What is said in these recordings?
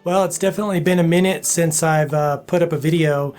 Well, it's definitely been a minute since I've put up a video,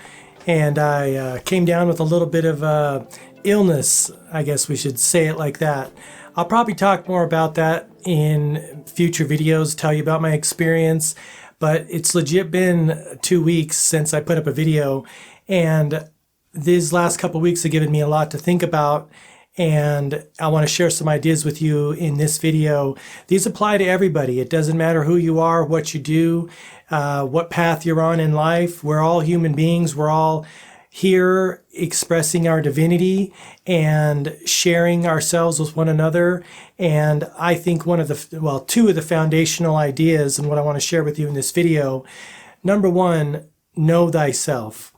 and I came down with a little bit of illness, I guess we should say it like that. I'll probably talk more about that in future videos, tell you about my experience, but it's legit been 2 weeks since I put up a video, and these last couple weeks have given me a lot to think about, and I want to share some ideas with you in this video. These apply to everybody. It doesn't matter who you are, what you do, what path you're on in life. We're all human beings. We're all here expressing our divinity and sharing ourselves with one another. And I think two of the foundational ideas and what I want to share with you in this video. Number one, know thyself.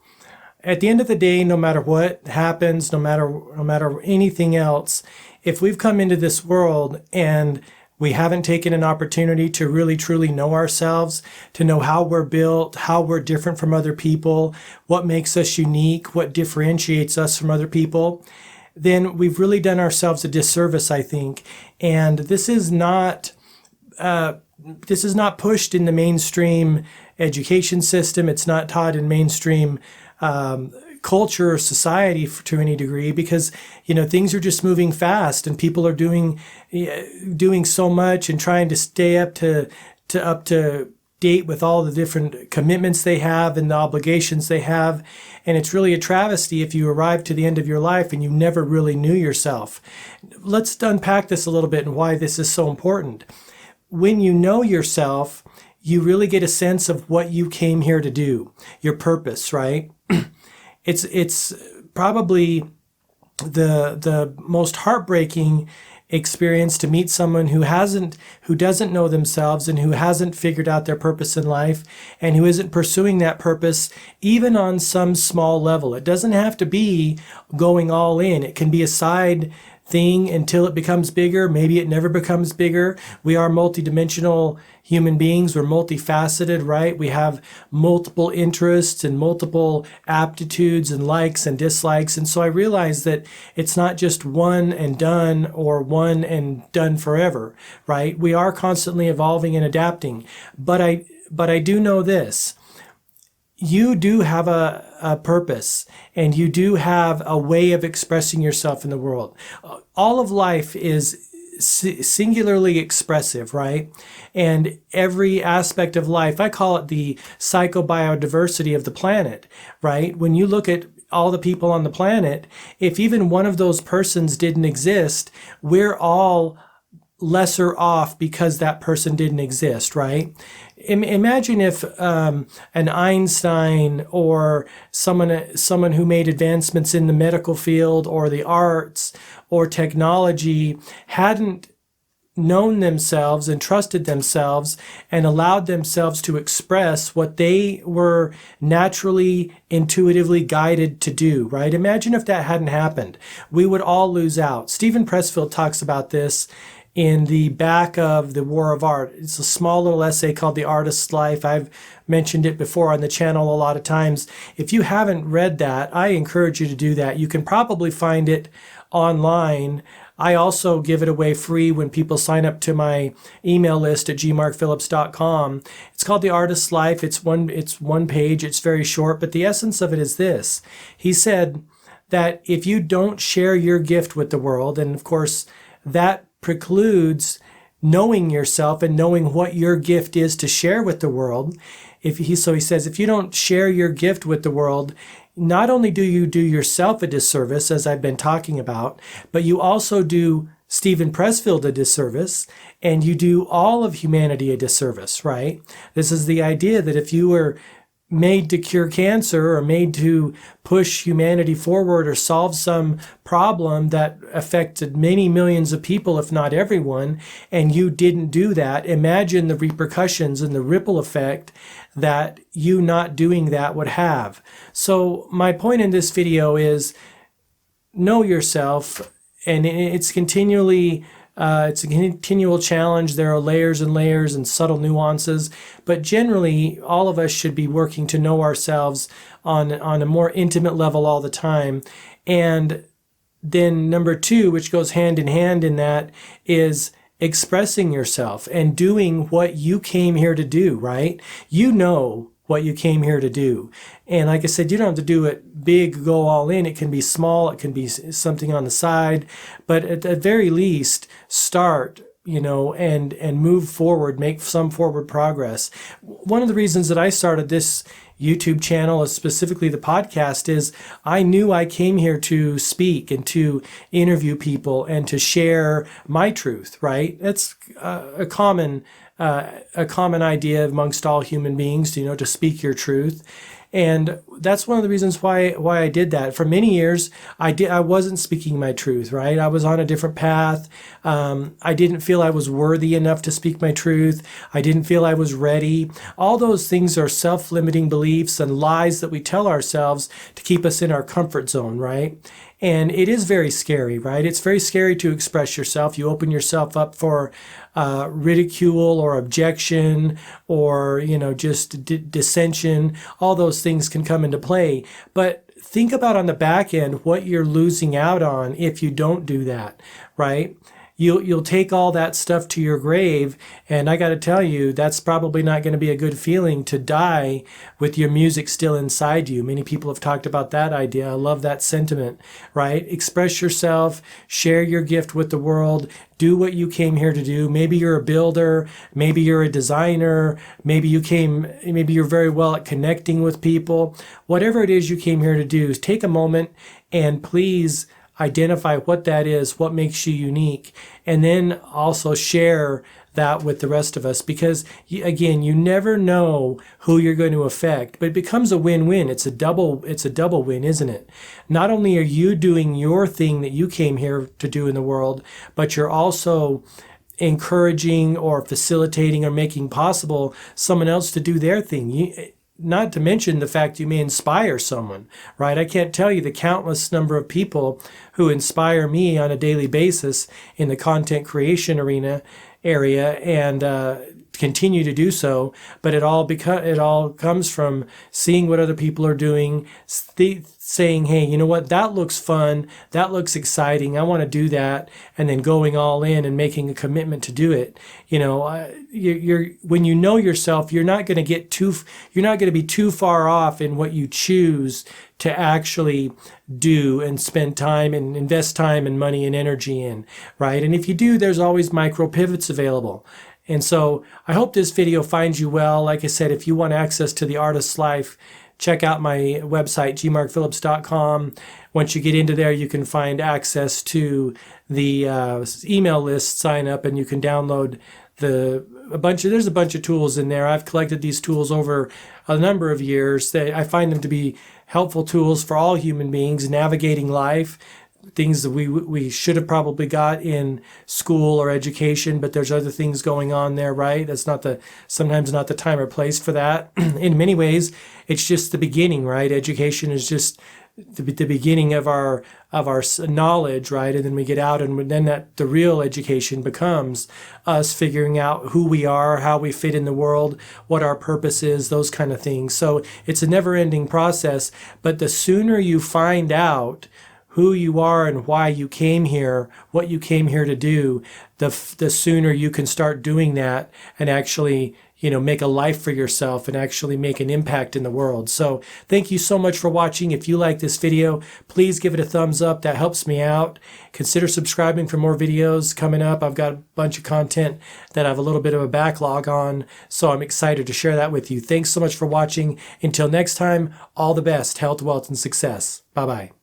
At the end of the day, no matter what happens, no matter anything else, if we've come into this world and we haven't taken an opportunity to really truly know ourselves, to know how we're built, how we're different from other people, what makes us unique, what differentiates us from other people, then we've really done ourselves a disservice, I think. And this is not pushed in the mainstream education system. It's not taught in mainstream culture or society to any degree, because things are just moving fast and people are doing so much and trying to stay up to date with all the different commitments they have and the obligations they have. And it's really a travesty if you arrive to the end of your life and you never really knew yourself. Let's unpack this a little bit and why this is so important. When you know yourself, you really get a sense of what you came here to do, your purpose, right? It's probably the most heartbreaking experience to meet someone who doesn't know themselves and who hasn't figured out their purpose in life and who isn't pursuing that purpose even on some small level. It doesn't have to be going all in. It can be a side thing until it becomes bigger. Maybe it never becomes bigger. We are multidimensional human beings. We're multifaceted, right? We have multiple interests and multiple aptitudes and likes and dislikes. And so I realized that it's not just one and done or one and done forever, right? We are constantly evolving and adapting. But I do know this. You do have a purpose, and you do have a way of expressing yourself in the world. All of life is singularly expressive, right? And every aspect of life, I call it the psychobiodiversity of the planet, right? When you look at all the people on the planet, if even one of those persons didn't exist, we're all lesser off because that person didn't exist, right? Imagine if an Einstein or someone who made advancements in the medical field or the arts or technology hadn't known themselves and trusted themselves and allowed themselves to express what they were naturally, intuitively guided to do, right? Imagine if that hadn't happened. We would all lose out. Stephen Pressfield talks about this in the back of The War of Art. It's a small little essay called The Artist's Life. I've mentioned it before on the channel a lot of times. If you haven't read that, I encourage you to do that. You can probably find it online. I also give it away free when people sign up to my email list at gmarkphillips.com. It's called The Artist's Life. It's one page. It's very short, but the essence of it is this. He said that if you don't share your gift with the world, and of course that precludes knowing yourself and knowing what your gift is to share with the world. He says, if you don't share your gift with the world, not only do you do yourself a disservice, as I've been talking about, but you also do Stephen Pressfield a disservice, and you do all of humanity a disservice, right? This is the idea that if you were made to cure cancer or made to push humanity forward or solve some problem that affected many millions of people, if not everyone, and you didn't do that, imagine the repercussions and the ripple effect that you not doing that would have. So my point in this video is know yourself, and it's a continual challenge. There are layers and layers and subtle nuances, but generally all of us should be working to know ourselves on a more intimate level all the time. And then number two, which goes hand in hand in that, is expressing yourself and doing what you came here to do, right? You know what you came here to do. And like I said, you don't have to do it big, go all in. It can be small, it can be something on the side, but at the very least, start, and move forward, make some forward progress. One of the reasons that I started this YouTube channel, specifically the podcast, is I knew I came here to speak and to interview people and to share my truth, right? That's a common idea amongst all human beings, to speak your truth. And that's one of the reasons why I did that. For many years, I wasn't speaking my truth, right? I was on a different path. I didn't feel I was worthy enough to speak my truth. I didn't feel I was ready. All those things are self-limiting beliefs and lies that we tell ourselves to keep us in our comfort zone, right? And it is very scary, right? It's very scary to express yourself. You open yourself up for ridicule or objection or, just dissension. All those things can come into play. But think about on the back end what you're losing out on if you don't do that, right? You'll take all that stuff to your grave, and I got to tell you, that's probably not going to be a good feeling to die with your music still inside you. Many people have talked about that idea. I love that sentiment, right? Express yourself, share your gift with the world, do what you came here to do. Maybe you're a builder, maybe you're a designer, maybe you're very well at connecting with people. Whatever it is you came here to do, take a moment and please identify what that is, what makes you unique, and then also share that with the rest of us, because again, you never know who you're going to affect, but it becomes a win-win. It's a double win, isn't it? Not only are you doing your thing that you came here to do in the world, but you're also encouraging or facilitating or making possible someone else to do their thing. Not to mention the fact you may inspire someone, right? I can't tell you the countless number of people who inspire me on a daily basis in the content creation area and continue to do so. But it all comes from seeing what other people are doing, saying, hey, you know what, that looks fun, that looks exciting, I want to do that, and then going all in and making a commitment to do it. When you know yourself, you're not going to be too far off in what you choose to actually do and spend time and invest time and money and energy in, right? And if you do, there's always micro pivots available. And so I hope this video finds you well. Like I said, if you want access to the artist's life, check out my website, gmarkphillips.com. Once you get into there, you can find access to the email list sign up, and you can download there's a bunch of tools in there. I've collected these tools over a number of years. I find them to be helpful tools for all human beings navigating life, things that we should have probably got in school or education, but there's other things going on there, right? That's sometimes not the time or place for that. In many ways, it's just the beginning, right? Education is just the beginning of our knowledge, right? And then we get out, and then the real education becomes us figuring out who we are, how we fit in the world, what our purpose is, those kind of things. So it's a never-ending process, but the sooner you find out who you are and why you came here, what you came here to do, the sooner you can start doing that and actually, make a life for yourself and actually make an impact in the world. So thank you so much for watching. If you like this video, please give it a thumbs up. That helps me out. Consider subscribing for more videos coming up. I've got a bunch of content that I have a little bit of a backlog on, so I'm excited to share that with you. Thanks so much for watching. Until next time, all the best, health, wealth, and success. Bye-bye.